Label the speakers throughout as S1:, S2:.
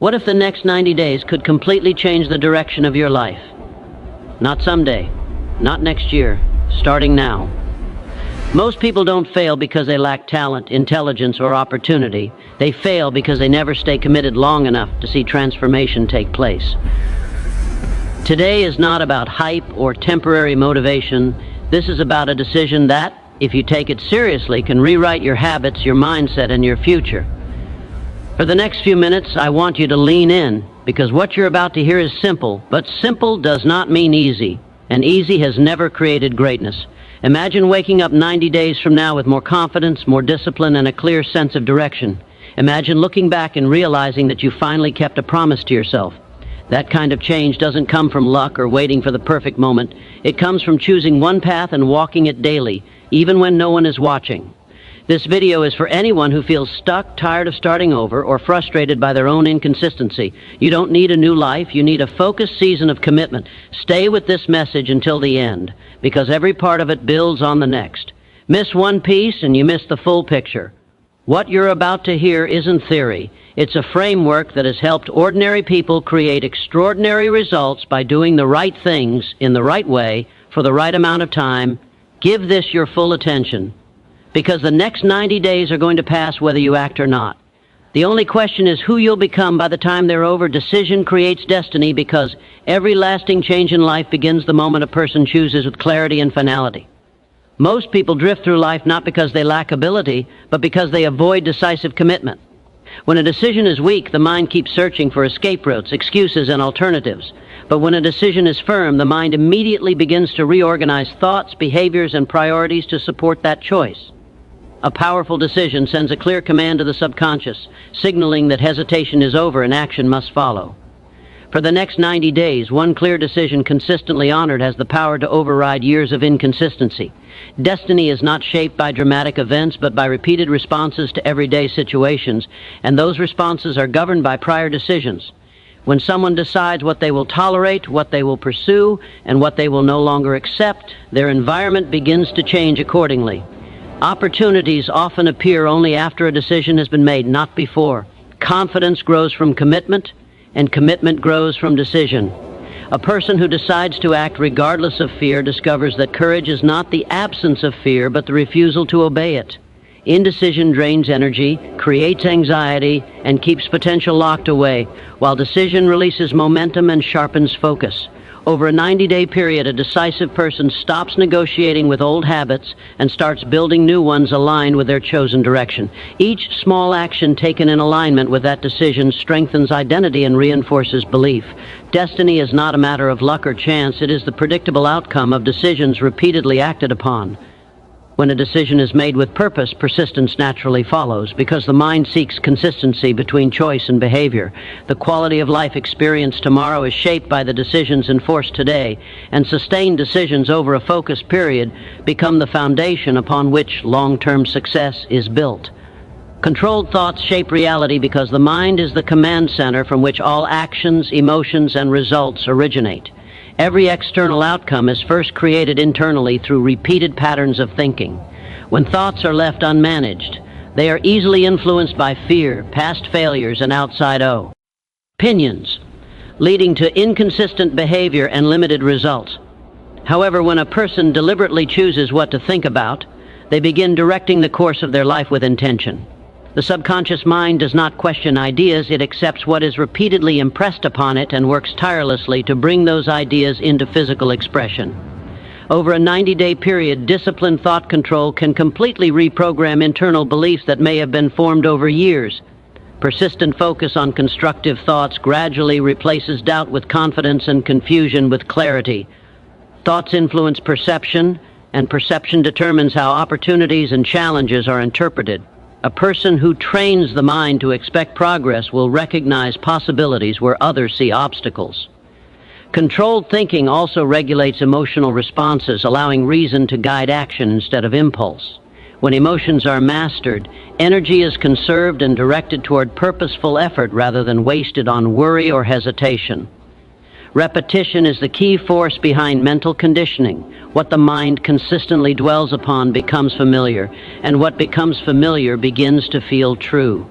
S1: What if the next 90 days could completely change the direction of your life? Not someday, not next year, starting now. Most people don't fail because they lack talent, intelligence, or opportunity. They fail because they never stay committed long enough to see transformation take place. Today is not about hype or temporary motivation. This is about a decision that, if you take it seriously, can rewrite your habits, your mindset, and your future. For the next few minutes, I want you to lean in, because what you're about to hear is simple, but simple does not mean easy, and easy has never created greatness. Imagine waking up 90 days from now with more confidence, more discipline, and a clear sense of direction. Imagine looking back and realizing that you finally kept a promise to yourself. That kind of change doesn't come from luck or waiting for the perfect moment. It comes from choosing one path and walking it daily, even when no one is watching. This video is for anyone who feels stuck, tired of starting over, or frustrated by their own inconsistency. You don't need a new life. You need a focused season of commitment. Stay with this message until the end, because every part of it builds on the next. Miss one piece and you miss the full picture. What you're about to hear isn't theory. It's a framework that has helped ordinary people create extraordinary results by doing the right things in the right way for the right amount of time. Give this your full attention, because the next 90 days are going to pass whether you act or not. The only question is who you'll become by the time they're over. Decision creates destiny, because every lasting change in life begins the moment a person chooses with clarity and finality. Most people drift through life not because they lack ability, but because they avoid decisive commitment. When a decision is weak, the mind keeps searching for escape routes, excuses, and alternatives. But when a decision is firm, the mind immediately begins to reorganize thoughts, behaviors, and priorities to support that choice. A powerful decision sends a clear command to the subconscious, signaling that hesitation is over and action must follow. For the next 90 days, one clear decision consistently honored has the power to override years of inconsistency. Destiny is not shaped by dramatic events, but by repeated responses to everyday situations, and those responses are governed by prior decisions. When someone decides what they will tolerate, what they will pursue, and what they will no longer accept, their environment begins to change accordingly. Opportunities often appear only after a decision has been made, not before. Confidence grows from commitment, and commitment grows from decision. A person who decides to act regardless of fear discovers that courage is not the absence of fear, but the refusal to obey it. Indecision drains energy, creates anxiety, and keeps potential locked away, while decision releases momentum and sharpens focus. Over a 90-day period, a decisive person stops negotiating with old habits and starts building new ones aligned with their chosen direction. Each small action taken in alignment with that decision strengthens identity and reinforces belief. Destiny is not a matter of luck or chance. It is the predictable outcome of decisions repeatedly acted upon. When a decision is made with purpose, persistence naturally follows, because the mind seeks consistency between choice and behavior. The quality of life experienced tomorrow is shaped by the decisions enforced today, and sustained decisions over a focused period become the foundation upon which long-term success is built. Controlled thoughts shape reality because the mind is the command center from which all actions, emotions, and results originate. Every external outcome is first created internally through repeated patterns of thinking. When thoughts are left unmanaged, they are easily influenced by fear, past failures, and outside opinions, leading to inconsistent behavior and limited results. However, when a person deliberately chooses what to think about, they begin directing the course of their life with intention. The subconscious mind does not question ideas. It accepts what is repeatedly impressed upon it and works tirelessly to bring those ideas into physical expression. Over a 90-day period, disciplined thought control can completely reprogram internal beliefs that may have been formed over years. Persistent focus on constructive thoughts gradually replaces doubt with confidence and confusion with clarity. Thoughts influence perception, and perception determines how opportunities and challenges are interpreted. A person who trains the mind to expect progress will recognize possibilities where others see obstacles. Controlled thinking also regulates emotional responses, allowing reason to guide action instead of impulse. When emotions are mastered, energy is conserved and directed toward purposeful effort rather than wasted on worry or hesitation. Repetition is the key force behind mental conditioning. What the mind consistently dwells upon becomes familiar, and what becomes familiar begins to feel true.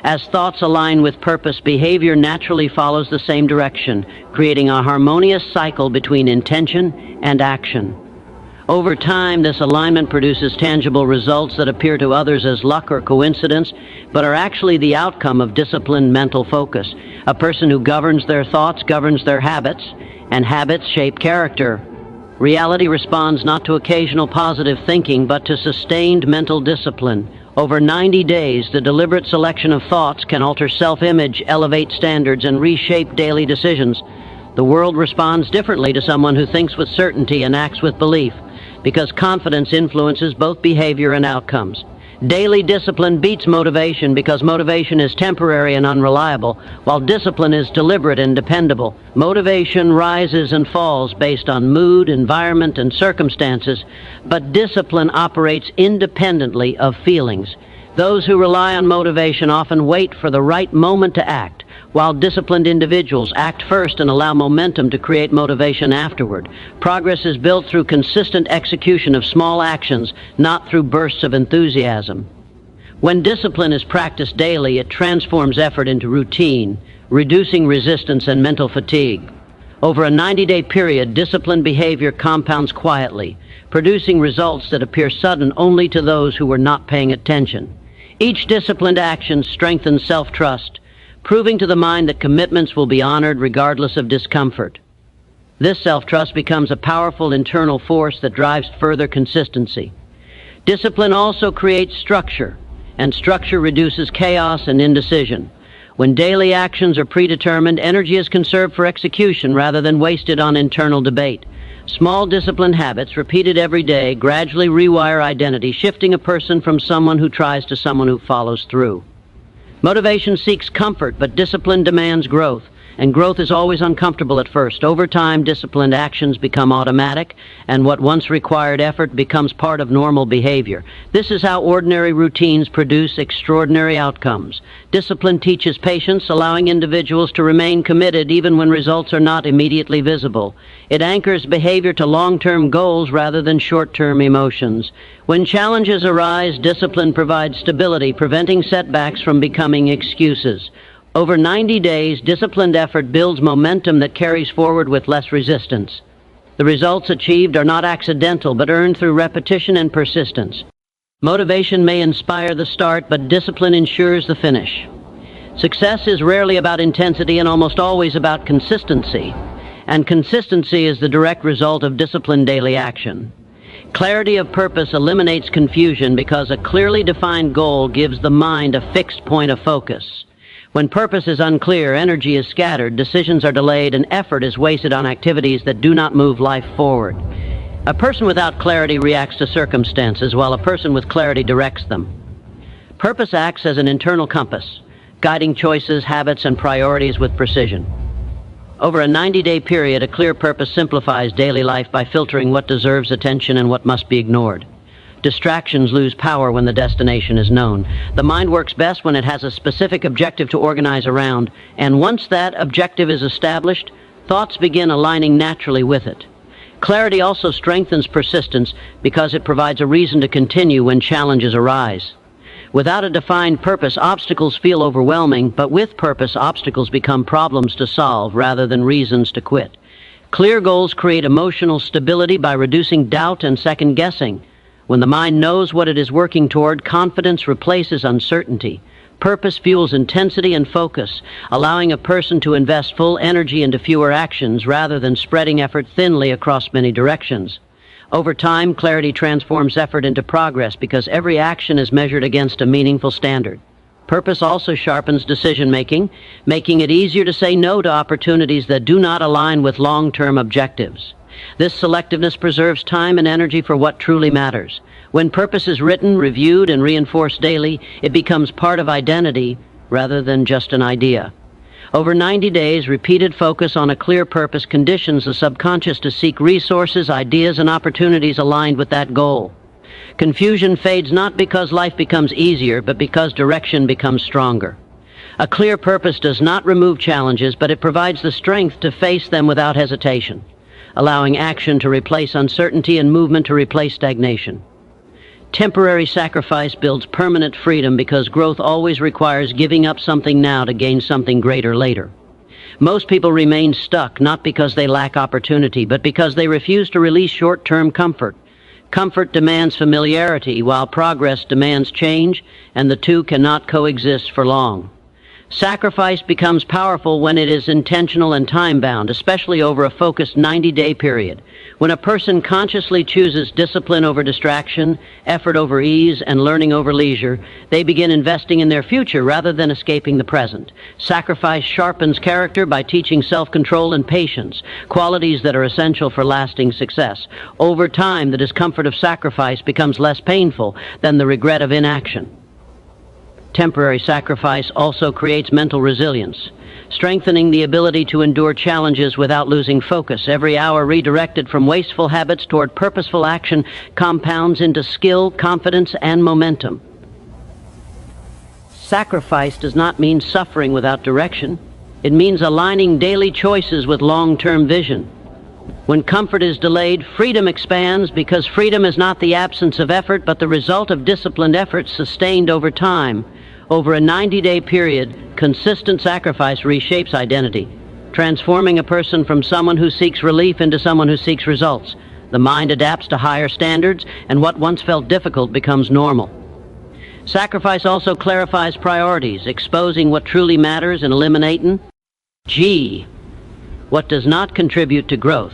S1: As thoughts align with purpose, behavior naturally follows the same direction, creating a harmonious cycle between intention and action. Over time, this alignment produces tangible results that appear to others as luck or coincidence, but are actually the outcome of disciplined mental focus. A person who governs their thoughts governs their habits, and habits shape character. Reality responds not to occasional positive thinking, but to sustained mental discipline. Over 90 days, the deliberate selection of thoughts can alter self-image, elevate standards, and reshape daily decisions. The world responds differently to someone who thinks with certainty and acts with belief, because confidence influences both behavior and outcomes. Daily discipline beats motivation because motivation is temporary and unreliable, while discipline is deliberate and dependable. Motivation rises and falls based on mood, environment, and circumstances, but discipline operates independently of feelings. Those who rely on motivation often wait for the right moment to act, while disciplined individuals act first and allow momentum to create motivation afterward. Progress is built through consistent execution of small actions, not through bursts of enthusiasm. When discipline is practiced daily, it transforms effort into routine, reducing resistance and mental fatigue. Over a 90-day period, disciplined behavior compounds quietly, producing results that appear sudden only to those who were not paying attention. Each disciplined action strengthens self-trust, proving to the mind that commitments will be honored regardless of discomfort. This self-trust becomes a powerful internal force that drives further consistency. Discipline also creates structure, and structure reduces chaos and indecision. When daily actions are predetermined, energy is conserved for execution rather than wasted on internal debate. Small disciplined habits, repeated every day, gradually rewire identity, shifting a person from someone who tries to someone who follows through. Motivation seeks comfort, but discipline demands growth, and growth is always uncomfortable at first. Over time, disciplined actions become automatic, and what once required effort becomes part of normal behavior. This is how ordinary routines produce extraordinary outcomes. Discipline teaches patience, allowing individuals to remain committed even when results are not immediately visible. It anchors behavior to long-term goals rather than short-term emotions. When challenges arise, discipline provides stability, preventing setbacks from becoming excuses. Over 90 days, disciplined effort builds momentum that carries forward with less resistance. The results achieved are not accidental, but earned through repetition and persistence. Motivation may inspire the start, but discipline ensures the finish. Success is rarely about intensity and almost always about consistency. And consistency is the direct result of disciplined daily action. Clarity of purpose eliminates confusion because a clearly defined goal gives the mind a fixed point of focus. When purpose is unclear, energy is scattered, decisions are delayed, and effort is wasted on activities that do not move life forward. A person without clarity reacts to circumstances, while a person with clarity directs them. Purpose acts as an internal compass, guiding choices, habits, and priorities with precision. Over a 90-day period, a clear purpose simplifies daily life by filtering what deserves attention and what must be ignored. Distractions lose power when the destination is known. The mind works best when it has a specific objective to organize around, and once that objective is established, thoughts begin aligning naturally with it. Clarity also strengthens persistence because it provides a reason to continue when challenges arise. Without a defined purpose, obstacles feel overwhelming, but with purpose, obstacles become problems to solve rather than reasons to quit. Clear goals create emotional stability by reducing doubt and second-guessing. When the mind knows what it is working toward, confidence replaces uncertainty. Purpose fuels intensity and focus, allowing a person to invest full energy into fewer actions rather than spreading effort thinly across many directions. Over time, clarity transforms effort into progress because every action is measured against a meaningful standard. Purpose also sharpens decision-making, making it easier to say no to opportunities that do not align with long-term objectives. This selectiveness preserves time and energy for what truly matters. When purpose is written, reviewed, and reinforced daily, it becomes part of identity rather than just an idea. Over 90 days, repeated focus on a clear purpose conditions the subconscious to seek resources, ideas, and opportunities aligned with that goal. Confusion fades not because life becomes easier, but because direction becomes stronger. A clear purpose does not remove challenges, but it provides the strength to face them without hesitation, allowing action to replace uncertainty and movement to replace stagnation. Temporary sacrifice builds permanent freedom because growth always requires giving up something now to gain something greater later. Most people remain stuck not because they lack opportunity, but because they refuse to release short-term comfort. Comfort demands familiarity, while progress demands change, and the two cannot coexist for long. Sacrifice becomes powerful when it is intentional and time-bound, especially over a focused 90-day period. When a person consciously chooses discipline over distraction, effort over ease, and learning over leisure, they begin investing in their future rather than escaping the present. Sacrifice sharpens character by teaching self-control and patience, qualities that are essential for lasting success. Over time, the discomfort of sacrifice becomes less painful than the regret of inaction. Temporary sacrifice also creates mental resilience, strengthening the ability to endure challenges without losing focus. Every hour redirected from wasteful habits toward purposeful action compounds into skill, confidence, and momentum. Sacrifice does not mean suffering without direction. It means aligning daily choices with long-term vision. When comfort is delayed, freedom expands because freedom is not the absence of effort, but the result of disciplined effort sustained over time. Over a 90-day period, consistent sacrifice reshapes identity, transforming a person from someone who seeks relief into someone who seeks results. The mind adapts to higher standards, and what once felt difficult becomes normal. Sacrifice also clarifies priorities, exposing what truly matters and eliminating what does not contribute to growth.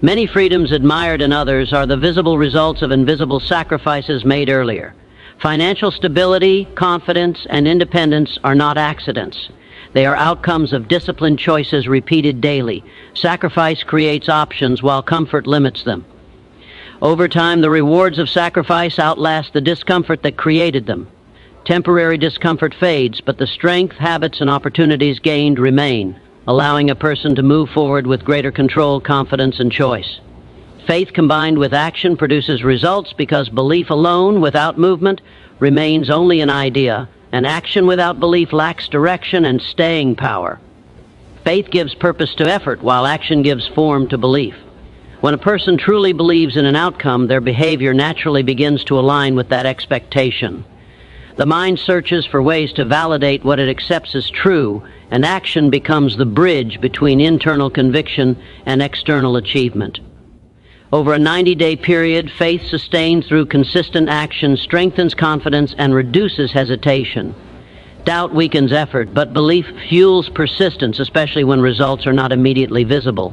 S1: Many freedoms admired in others are the visible results of invisible sacrifices made earlier. Financial stability, confidence, and independence are not accidents. They are outcomes of disciplined choices repeated daily. Sacrifice creates options while comfort limits them. Over time, the rewards of sacrifice outlast the discomfort that created them. Temporary discomfort fades, but the strength, habits, and opportunities gained remain, allowing a person to move forward with greater control, confidence, and choice. Faith combined with action produces results because belief alone, without movement, remains only an idea, and action without belief lacks direction and staying power. Faith gives purpose to effort, while action gives form to belief. When a person truly believes in an outcome, their behavior naturally begins to align with that expectation. The mind searches for ways to validate what it accepts as true, and action becomes the bridge between internal conviction and external achievement. Over a 90-day period, faith sustained through consistent action strengthens confidence and reduces hesitation. Doubt weakens effort, but belief fuels persistence, especially when results are not immediately visible.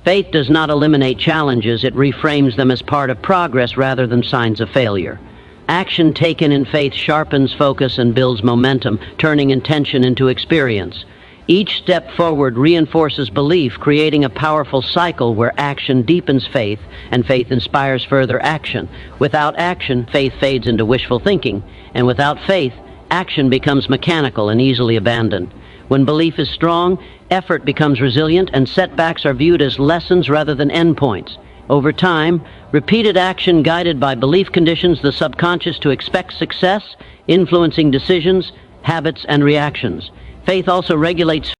S1: Faith does not eliminate challenges, it reframes them as part of progress rather than signs of failure. Action taken in faith sharpens focus and builds momentum, turning intention into experience. Each step forward reinforces belief, creating a powerful cycle where action deepens faith and faith inspires further action. Without action, faith fades into wishful thinking, and without faith, action becomes mechanical and easily abandoned. When belief is strong, effort becomes resilient, and setbacks are viewed as lessons rather than endpoints. Over time, repeated action guided by belief conditions the subconscious to expect success, influencing decisions, habits, and reactions. Faith also regulates